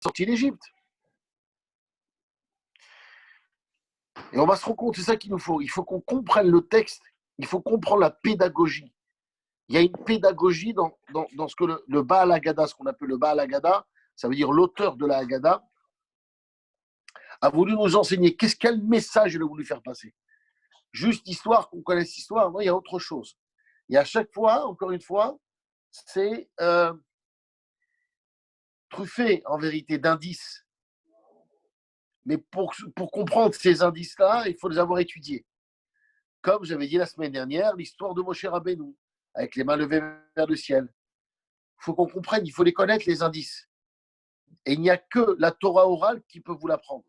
sortis d'Égypte. Et on va se rendre compte, c'est ça qu'il nous faut. Il faut qu'on comprenne le texte, il faut comprendre la pédagogie. Il y a une pédagogie dans ce que le Baal Haggadah, ce qu'on appelle le Baal Haggadah, ça veut dire l'auteur de la Haggadah, a voulu nous enseigner. Quel message il a voulu faire passer? Juste histoire, qu'on connaisse l'histoire. Non, il y a autre chose. Et à chaque fois, encore une fois, c'est truffé en vérité d'indices. Mais pour comprendre ces indices-là, il faut les avoir étudiés. Comme j'avais dit la semaine dernière, l'histoire de Moshe Rabbeinu, avec les mains levées vers le ciel. Il faut qu'on comprenne, il faut les connaître, les indices. Et il n'y a que la Torah orale qui peut vous l'apprendre.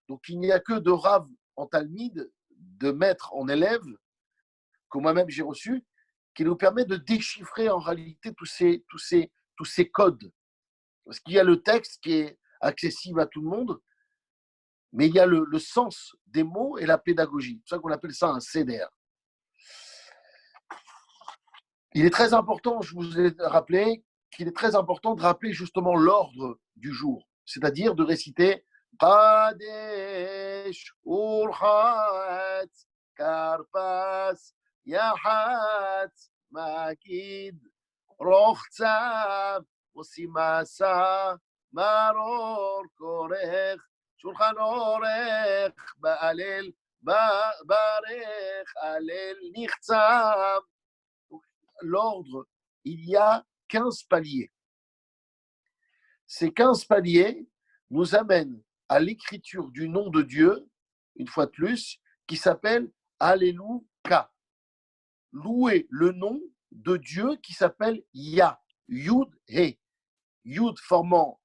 Donc il n'y a que de Rav en Talmide, de maître en élève, que moi-même j'ai reçu, qui nous permet de déchiffrer en réalité tous ces codes. Parce qu'il y a le texte qui est accessible à tout le monde, mais il y a le sens des mots et la pédagogie. C'est pour ça qu'on appelle ça un CDR. Il est très important, je vous ai rappelé, qu'il est très important de rappeler justement l'ordre du jour, c'est-à-dire de réciter Kadesh Urchat Karpas Yahat Magid Rochza Osimasa Maror Korech Shulchan Orech Ba'alel Barech Alel Nichtzam. L'ordre, il y a 15 paliers. Ces 15 paliers nous amènent à l'écriture du nom de Dieu, une fois de plus, qui s'appelle Alléluia. Louer le nom de Dieu qui s'appelle Yah, Yud, He. Yud formant,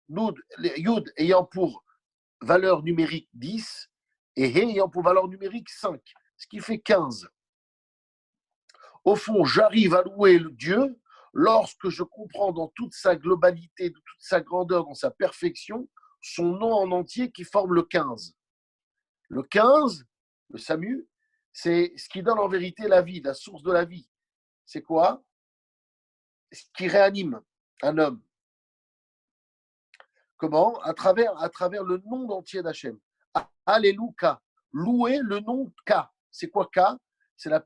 Yud ayant pour valeur numérique 10 et He ayant pour valeur numérique 5, ce qui fait 15. Au fond, j'arrive à louer le Dieu lorsque je comprends dans toute sa globalité, de toute sa grandeur, dans sa perfection, son nom en entier qui forme le 15. Le 15, le Samu, c'est ce qui donne en vérité la vie, la source de la vie. C'est quoi? Ce qui réanime un homme. Comment? À travers le nom entier d'Hachem. Alléluia. Louer le nom K. C'est quoi K? C'est la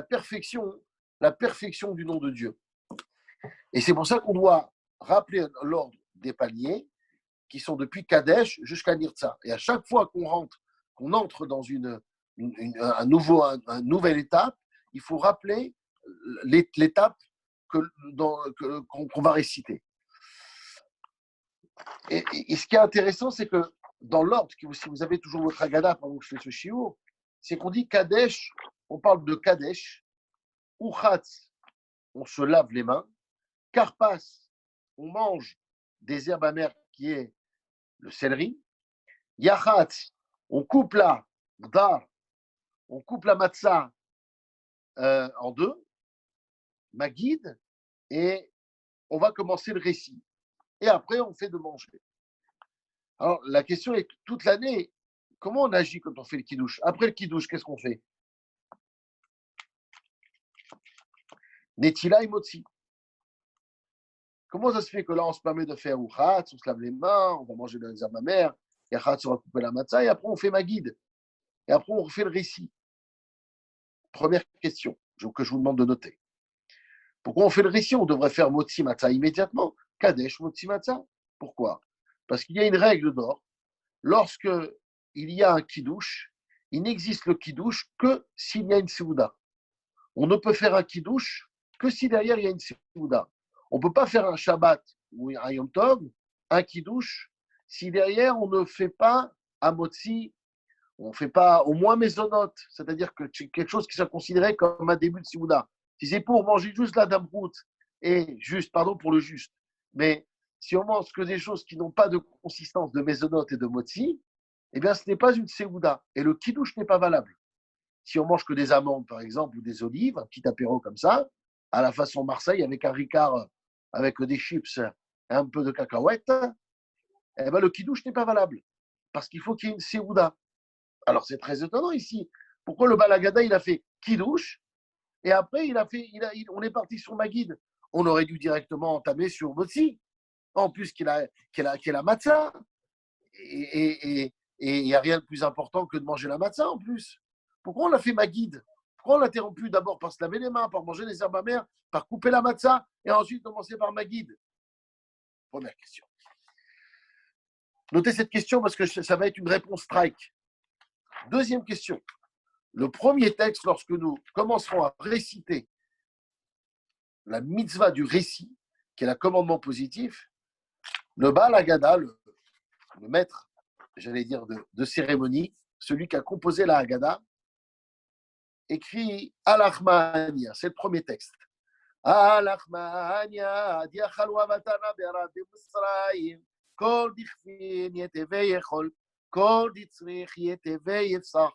perfection du nom de Dieu. Et c'est pour ça qu'on doit rappeler l'ordre des paliers qui sont depuis Kadesh jusqu'à Nirtza. Et à chaque fois qu'on entre dans une nouvelle étape, il faut rappeler l'étape qu'on va réciter. Et ce qui est intéressant, c'est que dans l'ordre, si vous avez toujours votre Haggadah pendant que je fais ce shiur, c'est qu'on dit Kadesh, on parle de Kadesh, Uchatz, on se lave les mains, Karpas, on mange des herbes amères qui est le céleri, Yachatz, on coupe la Dar, on coupe la matzah en deux, Magid, et on va commencer le récit. Et après, on fait de manger. Alors, la question est, toute l'année, comment on agit quand on fait le kidouche? Après le kidouche, qu'est-ce qu'on fait? Netila et Motzi. Comment ça se fait que là, on se permet de faire Uchatz, on se lave les mains, on va manger des herbes amères, Yachatz, on va couper la matzah, et après, on fait Magid. Et après, on refait le récit. Première question que je vous demande de noter. Pourquoi on fait le récit? On devrait faire Motzi Matzah immédiatement. Kadesh, Motzi Matzah. Pourquoi? Parce qu'il y a une règle d'or. Lorsque il y a un kidouche, il n'existe le kidouche que s'il y a une séouda. On ne peut faire un kidouche que si derrière il y a une séouda. On ne peut pas faire un Shabbat ou un Yom Tov, un kidouche, si derrière on ne fait pas un Motzi, on ne fait pas au moins Mezonot, c'est-à-dire que c'est quelque chose qui soit considéré comme un début de séouda. Si c'est pour manger juste la damroute et juste, pardon pour le juste, mais si on mange que des choses qui n'ont pas de consistance de Mezonot et de Motzi, eh bien ce n'est pas une séouda et le kidouche n'est pas valable. Si on mange que des amandes, par exemple, ou des olives, un petit apéro comme ça, à la façon Marseille, avec un ricard, avec des chips et un peu de cacahuètes, eh ben, le kidouche n'est pas valable. Parce qu'il faut qu'il y ait une séouda. Alors, c'est très étonnant ici. Pourquoi le Baal Haggadah, il a fait kidouche, et après, on est parti sur Magid. On aurait dû directement entamer sur Motzi. En plus qu'il a la matzah. Et il n'y a rien de plus important que de manger la matzah en plus. Pourquoi on l'a fait Maguide? Pourquoi on l'a interrompu d'abord par se laver les mains, par manger les herbes amères, par couper la matzah, et ensuite commencer par Maguide? Première question. Notez cette question parce que ça va être une réponse strike. Deuxième question. Le premier texte, lorsque nous commencerons à réciter la mitzvah du récit, qui est le commandement positif, le Baal Haggadah, le maître, j'allais dire, de cérémonie, celui qui a composé la Haggadah, écrit Al-Achmania, c'est le premier texte. Al-Achmania, Diachalwa Vatana Berad de Misraïm, Kol Dichfin Yeteve Yechol, Kol Ditzrich Yeteve Yefsach,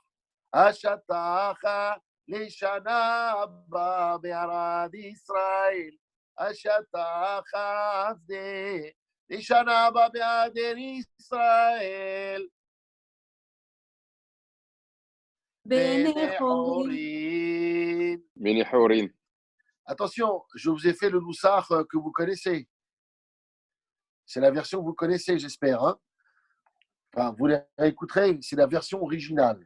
Ashatacha Leshana Abba Berad Israël, Ashatacha Avde, Leshana Abba Berad Israël. Bene Horin. Bene Horin. Attention, je vous ai fait le Noussach que vous connaissez. C'est la version que vous connaissez, j'espère. Hein, enfin, vous la réécouterez, c'est la version originale.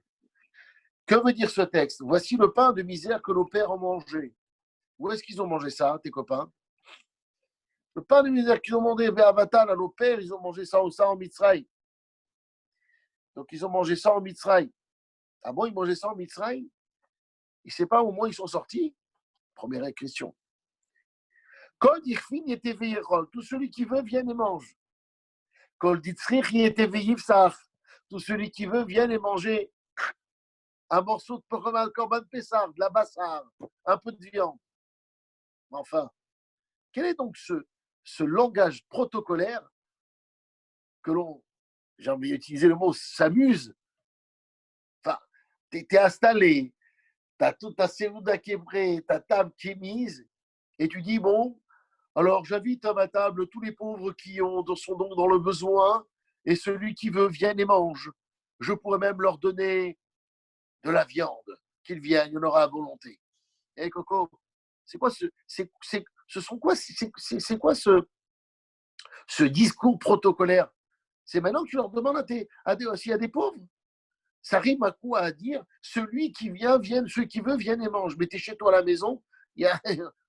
Que veut dire ce texte? Voici le pain de misère que nos pères ont mangé. Où est-ce qu'ils ont mangé ça, tes copains? Le pain de misère qu'ils ont mangé à nos pères, ils ont mangé ça en Mitzraï. Donc, ils ont mangé ça en Mitzraï. Ah bon, ils mangeaient ça en Mitzraï? Il ne sait pas au moins ils sont sortis? Première question. Kol Dichfin était veillérol. Tout celui qui veut, vienne et mange. Kol Ditzrich était veillivsach. Tout celui qui veut, vienne et manger un morceau de corban pessar, de la bassar, un peu de viande. Enfin, quel est donc ce langage protocolaire que l'on, j'ai envie d'utiliser le mot, s'amuse? Enfin, tu es installé, tu as tout ta séouda qui est prêt, ta table qui est mise, et tu dis, bon, alors j'invite à ma table tous les pauvres qui sont donc dans le besoin, et celui qui veut vienne et mange. Je pourrais même leur donner de la viande, qu'ils viennent, il y en aura à volonté. Eh Coco, c'est quoi ce discours protocolaire? C'est maintenant que tu leur demandes s'il y a des pauvres. Ça rime à quoi? À dire celui qui vient, vienne, celui qui veut, vienne et mange. Mais tu es chez toi à la maison,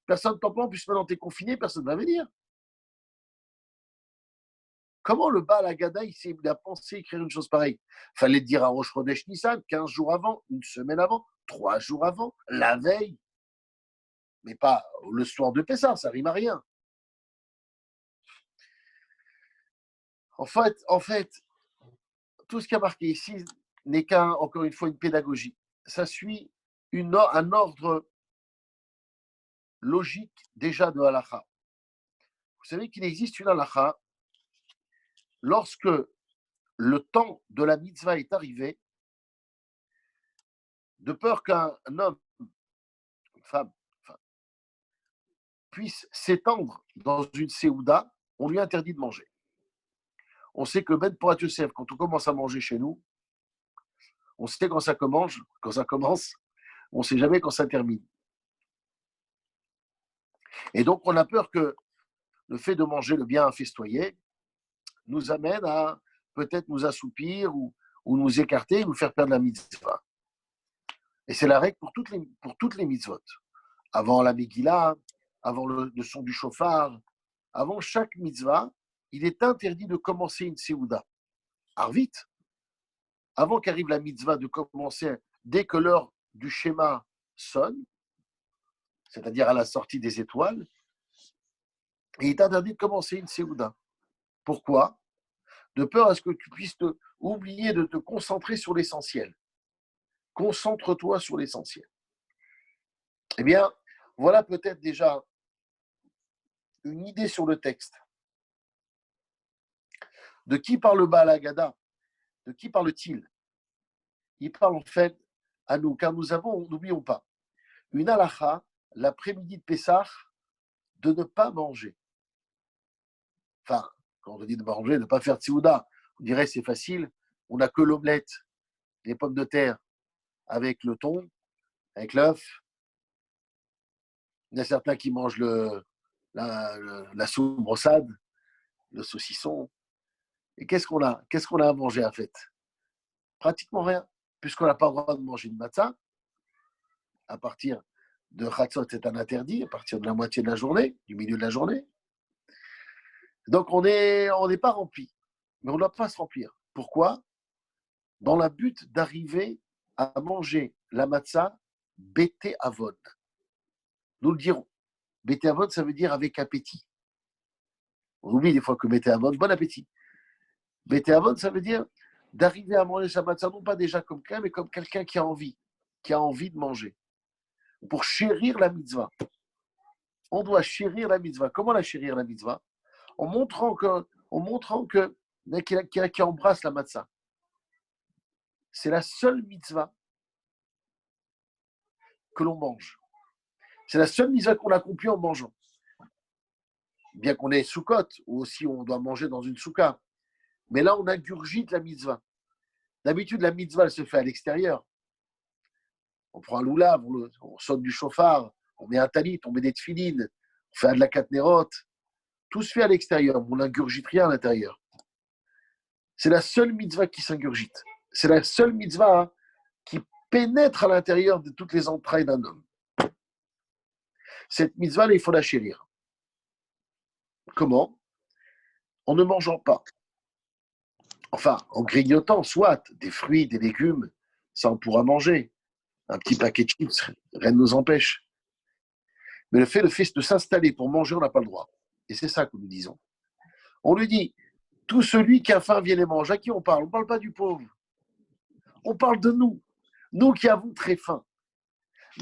personne ne t'en prend, plus maintenant tu es confiné, personne ne va venir. Comment le Baal Haggadah, il a pensé écrire une chose pareille? Il fallait le dire à Rosh Chodesh Nissan, 15 jours avant, une semaine avant, 3 jours avant, la veille. Mais pas le soir de Pessah, ça rime à rien. En fait, tout ce qui a marqué ici n'est encore une fois, une pédagogie. Ça suit un ordre logique déjà de halakha. Vous savez qu'il existe une halakha lorsque le temps de la mitzvah est arrivé, de peur qu'un homme, une femme, puisse s'étendre dans une séouda, on lui interdit de manger. On sait que Ben Porat Yosef, quand on commence à manger chez nous, on sait quand ça commence, on ne sait jamais quand ça termine. Et donc, on a peur que le fait de manger le bien festoyer nous amène à peut-être nous assoupir ou nous écarter, nous faire perdre la mitzvah. Et c'est la règle pour toutes les mitzvot. Avant la Megillah, avant le son du chauffard, avant chaque mitzvah, il est interdit de commencer une séouda. Alors vite, avant qu'arrive la mitzvah, de commencer dès que l'heure du schéma sonne, c'est-à-dire à la sortie des étoiles, il est interdit de commencer une séouda. Pourquoi? De peur à ce que tu puisses oublier de te concentrer sur l'essentiel. Concentre-toi sur l'essentiel. Eh bien, voilà peut-être déjà une idée sur le texte. De qui parle le Baal Haggadah? De qui parle-t-il? Il parle en fait à nous, car nous avons, n'oublions pas, une halakha, l'après-midi de Pessah, de ne pas manger. Enfin, quand on dit de manger, de ne pas faire tzioуда, on dirait c'est facile, on n'a que l'omelette, les pommes de terre avec le thon, avec l'œuf. Il y a certains qui mangent la soupe brossade. le saucisson. Et qu'est-ce qu'on a? Qu'est-ce qu'on a à manger à fête? Pratiquement rien, puisqu'on n'a pas le droit de manger de matzah. À partir de Chatzot, c'est un interdit, à partir de la moitié de la journée, du milieu de la journée. Donc on n'est pas rempli, mais on ne doit pas se remplir. Pourquoi? Dans le but d'arriver à manger la matzah bété avon. Nous le dirons. Bété avon, ça veut dire avec appétit. On oublie des fois que bété avon, bon appétit. Bété avon, ça veut dire d'arriver à manger sa matzah, non pas déjà comme quelqu'un, mais comme quelqu'un qui a envie de manger. Pour chérir la mitzvah. On doit chérir la mitzvah. Comment la chérir la mitzvah? En montrant que qui embrasse la matzah. C'est la seule mitzvah que l'on mange. C'est la seule mitzvah qu'on accomplit en mangeant. Bien qu'on ait soukot, ou aussi on doit manger dans une souka. Mais là, on ingurgite la mitzvah. D'habitude, la mitzvah, elle se fait à l'extérieur. On prend un loulav, on saute du chauffard, on met un talit, on met des tefilines, on fait de la katnerot. Tout se fait à l'extérieur, on n'ingurgite rien à l'intérieur. C'est la seule mitzvah qui s'ingurgite. C'est la seule mitzvah qui pénètre à l'intérieur de toutes les entrailles d'un homme. Cette mitzvah, il faut la chérir. Comment? En ne mangeant pas. Enfin, en grignotant, soit des fruits, des légumes, ça on pourra manger. Un petit paquet de chips, rien ne nous empêche. Mais le fait de s'installer pour manger, on n'a pas le droit. Et c'est ça que nous disons. On lui dit, tout celui qui a faim vient les manger. À qui on parle? On ne parle pas du pauvre. On parle de nous. Nous qui avons très faim.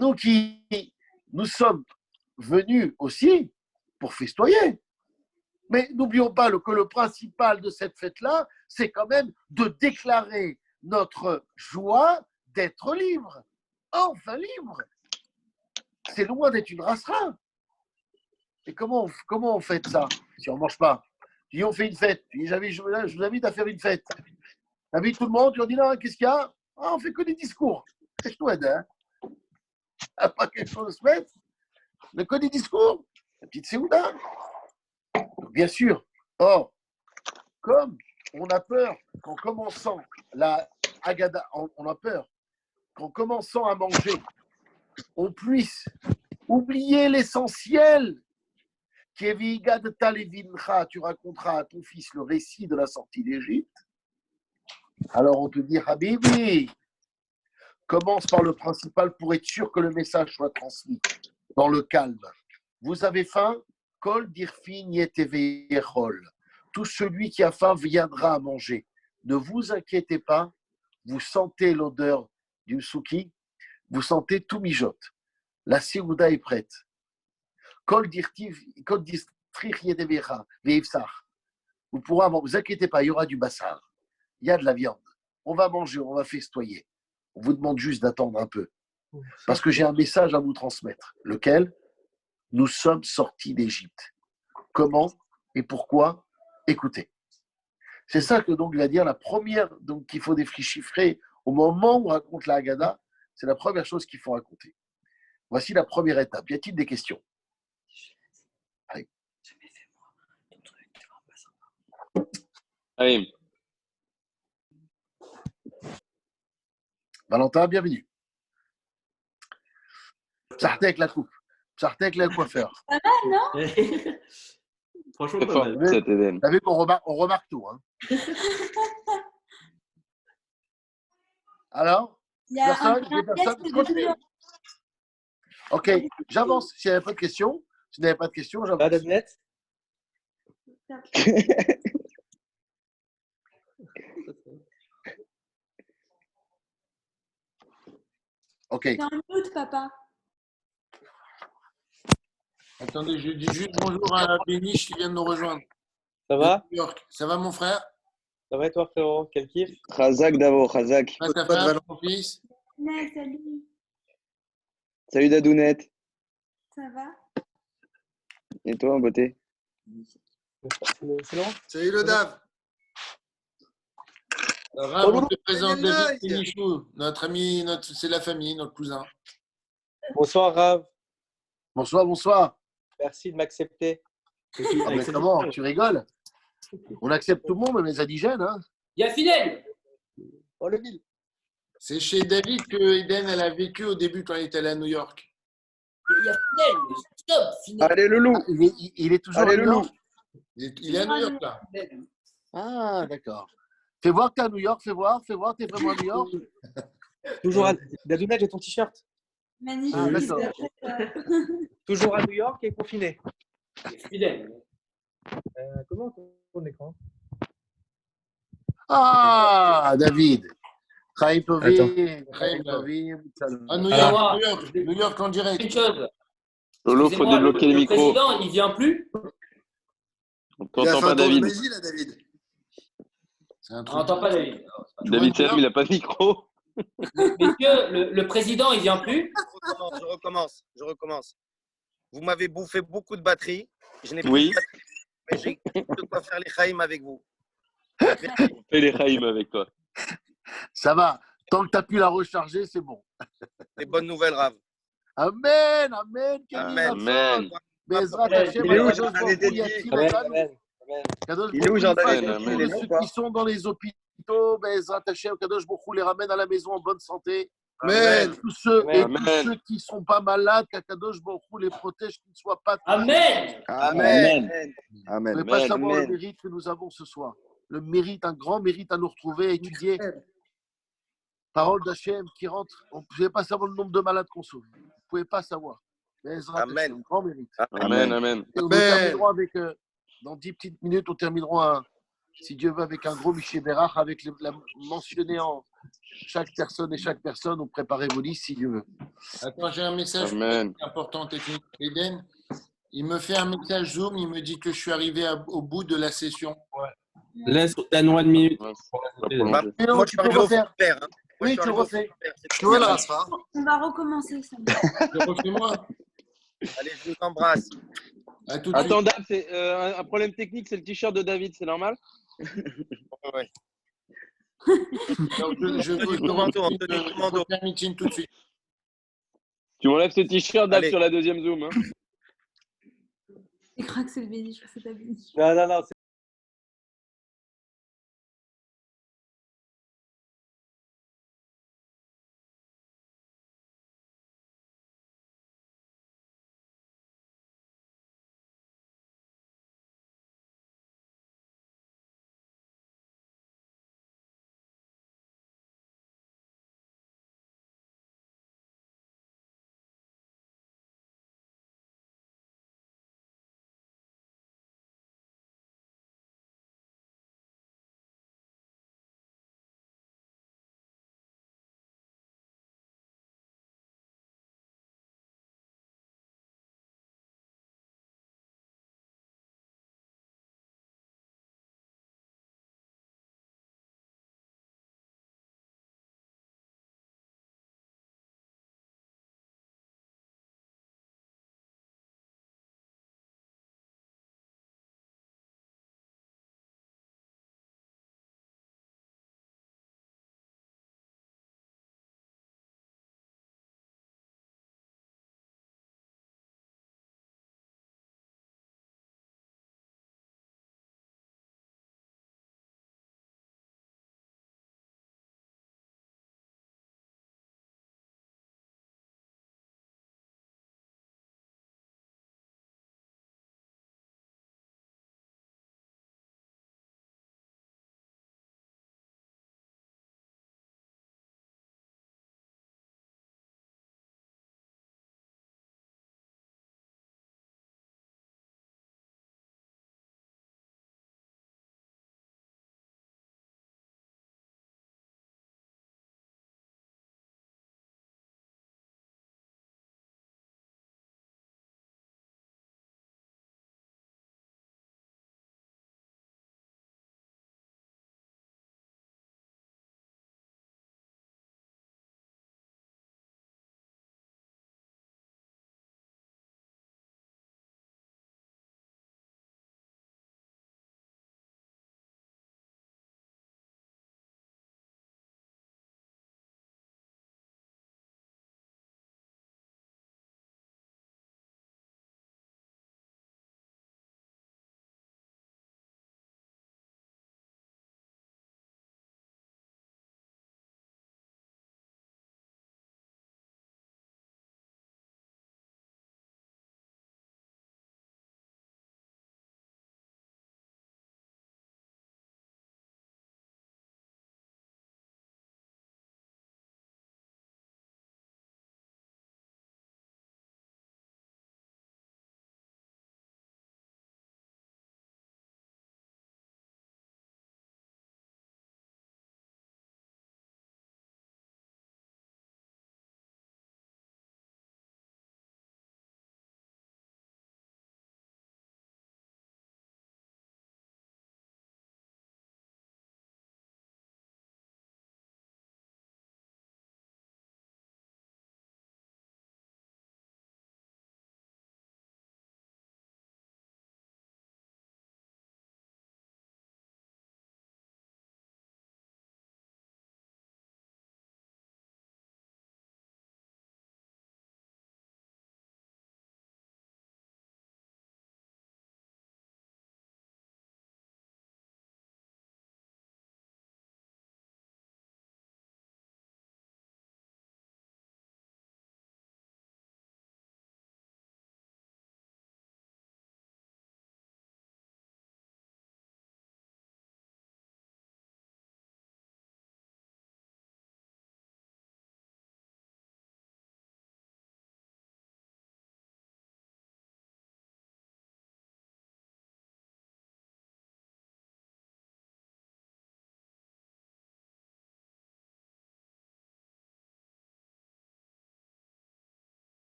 Nous sommes venus aussi pour festoyer. Mais n'oublions pas que le principal de cette fête-là, c'est quand même de déclarer notre joie d'être libre. Enfin libre. C'est loin d'être une rasera. Et comment on fait ça si on ne mange pas? Tu dis, on fait une fête. Tu dis, je vous invite à faire une fête. Tu invites tout le monde, tu leur dis, non, qu'est-ce qu'il y a? On fait que des discours. Je t'aide, hein? Pas quelque chose de se mettre. Mais que des discours. La petite Séouda. Bien sûr. Or, comme on a peur qu'en commençant la Haggadah, on a peur qu'en commençant à manger, on puisse oublier l'essentiel. Tu raconteras à ton fils le récit de la sortie d'Égypte. Alors on te dit, Habibi, commence par le principal pour être sûr que le message soit transmis dans le calme. Vous avez faim? Kol dirfin yeteveyechol. Tout celui qui a faim viendra à manger. Ne vous inquiétez pas, vous sentez l'odeur du souki, vous sentez tout mijote. La séouda est prête. Kol districh yetevecha veivsach. Vous inquiétez pas, il y aura du bassar. Il y a de la viande. On va manger, on va festoyer. On vous demande juste d'attendre un peu. Parce que j'ai un message à vous transmettre. Lequel? Nous sommes sortis d'Égypte. Comment et pourquoi? Écoutez. C'est ça que donc il va dire la première donc qu'il faut déchiffrer au moment où on raconte la Haggadah. C'est la première chose qu'il faut raconter. Voici la première étape. Y a-t-il des questions? Allez. Allez. Valentin, bienvenue. Sarté avec la coupe. Sarté avec le coiffeur. Pas mal, non? Franchement, Très pas fort, mal. cet Eden. Vous savez qu'on remarque tout. Hein. Alors, Il y a des personnes, continuez. Ok, j'avance. S'il n'y avait pas de questions, j'avance. Pas d'adnette? Ok. T'es en mute, papa. Attendez, je dis juste bonjour à Béniche qui vient de nous rejoindre. Ça va? De New York. Ça va, mon frère? Ça va et toi, frérot? Quel kiff? Khazak d'abord, Khazak. Pas ta femme, ton fils? Ouais, salut. Salut Dadounette. Ça va? Et toi, en beauté? C'est long? Salut le Dav. Rav, on te présente David Bénichou, notre ami, c'est la famille, notre cousin. Bonsoir, Rav. Bonsoir. Merci de m'accepter. Ah, mais comment? Tu rigoles? On accepte tout le monde, même les indigènes. Hein. Il y a Fidèle. Oh, le mille. C'est chez David que Eden elle a vécu au début quand elle était allée à New York. Il y a Fidèle. Stop, Fidèle. Allez, le loup. Ah, il est toujours Allez, à le New loup. York. Il est à New York là. Ah, d'accord. Fais voir que t'es à New York, fais voir, t'es vraiment à New York. Toujours à... Dadounette, j'ai ton t-shirt. Magnifique. Ah, d'accord. Toujours à New York et confiné. Fidèle. Comment ton écran? Ah, David. Chaim Attends. Tovim, Chaim Chaim Tovim, salam. À New Alors, York, New York en direct. Une chose. Lolo, faut Excusez-moi, débloquer le micro. président, il vient plus. On Il a t'entend fait pas, un tour de David. magie, là, David. C'est un On truc. n'entend pas David. David Salam, il a pas de micro. Messieurs, le président, il vient plus. Je recommence. Vous m'avez bouffé beaucoup de batterie. Je n'ai plus Oui. de batterie, mais j'ai de quoi faire les chaïms avec vous. On fait les Chaïm avec toi. Ça va. Tant que tu as pu la recharger, c'est bon. Des bonnes nouvelles, Rav. Amen, amen, Kevin Amen. Amen. Bezrat Amen. Hashem, Il est où, Akadosh Jean Baruch Hu David yatim Amen, otanu. amen, amen. Kadosh Il est où, Baruch Hu Jean fasse David que Amen. tous Il est là ou ceux pas qui sont dans les hôpitaux, Bezrat Hashem, Kadosh Baruch Hu les ramène à la maison en bonne santé. Amen. Tous ceux, et tous Amen. ceux qui ne sont pas malades, qu'Akadosh Baruch Hu les protège, qu'ils ne soient pas touchés. Amen. Amen. Vous ne Amen. pouvez pas Amen, savoir amen. le mérite que nous avons ce soir. Le mérite, un grand mérite à nous retrouver, à étudier. Parole d'Hachem qui rentre. On ne pouvait pas savoir le nombre de malades qu'on sauve. Vous ne pouvez pas savoir. Bezrat Amen. Hashem, grand mérite. Amen, amen. Et on Amen. terminerons avec, dans 10 petites minutes, on terminera, si Dieu veut, avec un gros Miché Berach, avec mentionné en chaque personne et chaque personne. On préparait vos listes, si Dieu veut. Attends, j'ai un message Amen. important technique. Eden, il me fait un message Zoom, il me dit que je suis arrivé au bout de la session. Laisse Danois de minutes. Ouais, pour on va rajouter. prolonger. Mais non, Moi, je tu suis peux arrivé au refaire. père. Hein. Moi, je Oui, suis tu arrivé au refais. père. C'est Tu vois, là, Asfa. On va recommencer ça. Je refais moi. Allez, je vous embrasse. À tout de suite. Attends, Dab, c'est un problème technique, c'est le t-shirt de David, c'est normal? Ouais. Donc, je Anthony vous Commando, refais Anthony Commando. un meeting tout de suite. Tu m'enlèves ce t-shirt, Dab, Allez. sur la deuxième Zoom. Hein. Il craque, c'est le béni, je sais pas béni. Non, non, non,